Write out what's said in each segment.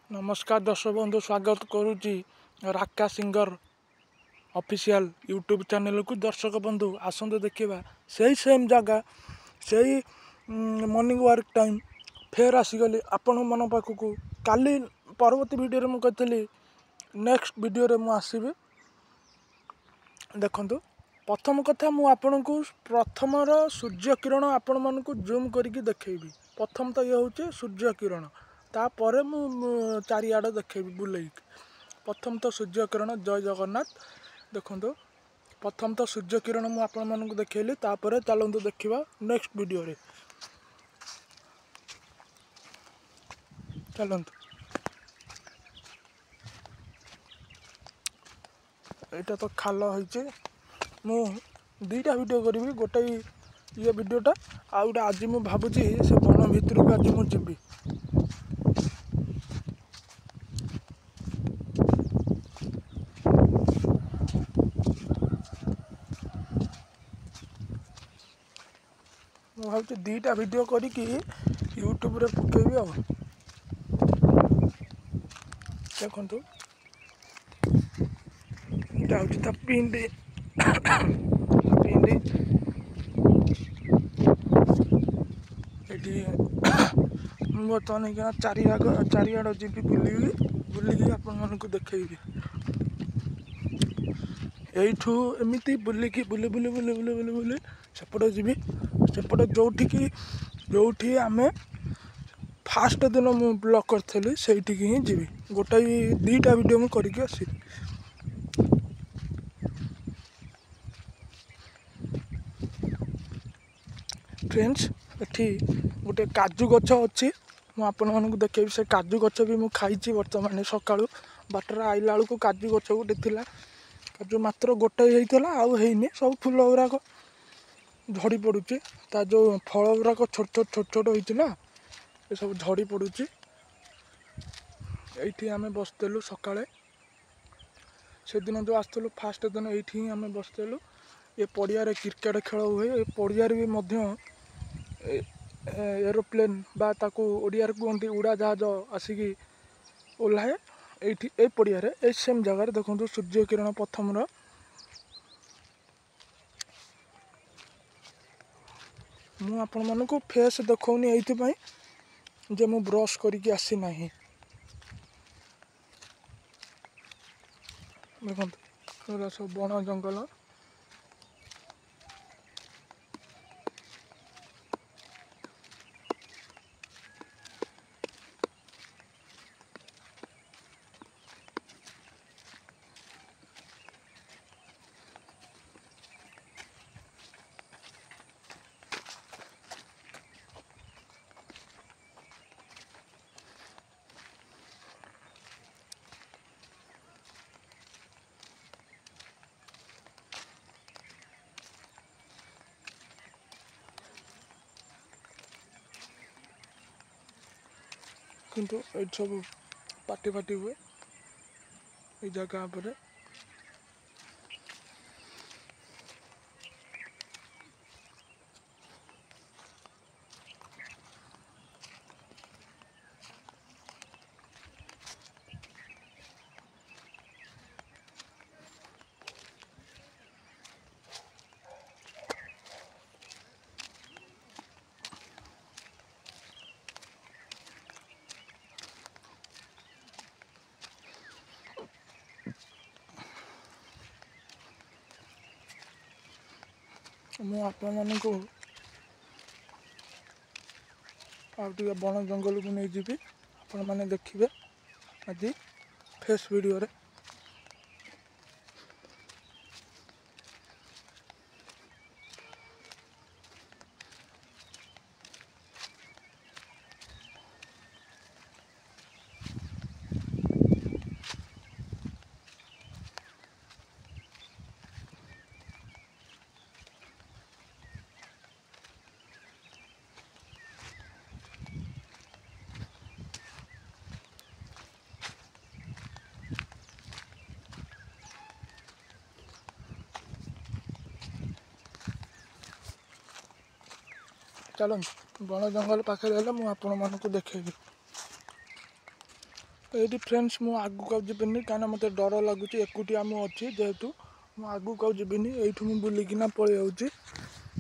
नमस्कार दर्शक बंधु स्वागत करुच्ची राका सिंगर ऑफिशियल यूट्यूब चैनल को। दर्शक बंधु आसंतु देखा से सेम जगह से मॉर्निंग वर्क टाइम फेर आसीगली आपण मन पाखक काली परवर्ती वीडियो मुझे कहती नेक्स्ट वीडियो मुझे आसबि। देखु प्रथम कथा मु आपण को प्रथम सूर्य किरण आपण मन को जूम करके देखी। प्रथम तो ये हूँ सूर्य किरण तापर मु चारिआड देखेबी बुलेक। प्रथम तो सूर्य किरण जय जगन्नाथ। देखु प्रथम तो सूर्य किरण मु आपण मन को देखली तापर चलतु देखा नेक्स्ट वीडियो रे। चलतु एटा तो खाल होइचे मु दुईटा वीडियो करी गोटे ये वीडियोटा आउटा आज मु भावुची से वन भितर को आज मुझे भावुची दुईटा वीडियो करी यूट्यूब रे पकेबी। आ देखु यहाँ हूँ पिंडी पिंडी ये बर्तमान क्या चारिआड जी बुलिकी आपण को देखी। यू एमती बुलिकी बुली बुली बुली बुली बुली बुली सेपटे जी सेपटे जो आम फास्ट दिन मु ब्लॉग करी से ही जी गोटे दुईटा वीडियो मुझे करके आसि। फ्रेंड्स एठी गोटे काजू गछ अच्छी मुझे देखेबी। से काजू गछ भी मुझे खाई बर्तमान सका बाटर आइला बेलू काजू गछ गोटे थिला काजू मात्र गोटे होता आईनी सब फूल गुराक झड़ी पड़ुची ता जो फल गुराक छोट छोट छोट छोट होता ये सब झड़ी पड़ुची। ये आम बसलु सका से दिन जो आसलु फास्ट दिन ये आम बसलु ये पड़िया क्रिकेट खेल हुए। ये पड़िया भी एरोप्लेन बा ताकू ओडिया कहते उड़ा जहाज आसिकी ओह्लाए ये पड़िया ये सेम जगह देखो सूर्य किरण प्रथम मु आपण मन को फेस देखौनी ये जे मु ब्रश करके आसी ना। देखो सब बण जंगल किंतु ये सब पार्टी फाटी हुए ये जगह पर। मु आपण को बण जंगल को नहीं जीवी आपण मैंने देखिए आज फेस वीडियो रे। चलो बण जंगल पाखे मुझे आपण मान को देखेबी। ଏଇଠି ଫ୍ରେଣ୍ଡସ୍ ମୁଁ ଆଗକୁ ଆଉ ଯିବିନି କାହିଁକିନା ମୋତେ ଡର ଲାଗୁଛି ଏକୁଟିଆ ମୁଁ ଅଛି ଯେହେତୁ ମୁଁ ଆଗକୁ ଆଉ ଯିବିନି ଏଇଠୁ ମୁଁ ବୁଲିକିନା ପଳେଇ ଯାଉଛି।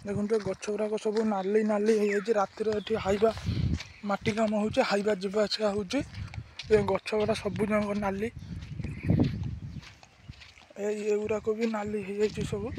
ଦେଖନ୍ତୁ ଏ ଗଛ ଗୁଡ଼ାକ ସବୁ ନାଲି ନାଲି ହେଇଯାଇଛି ରାତିରେ ଏଠି ହାଇବା ମାଟି କାମ ହେଉଛି ହାଇବା ଯିବା ଆସିବା ହେଉଛି ଏ ଗଛ ଗୁଡ଼ା ସବୁ ଯାକ ନାଲି ଏଗୁଡ଼ାକ ବି ନାଲି ହେଇଯାଇଛି ସବୁ।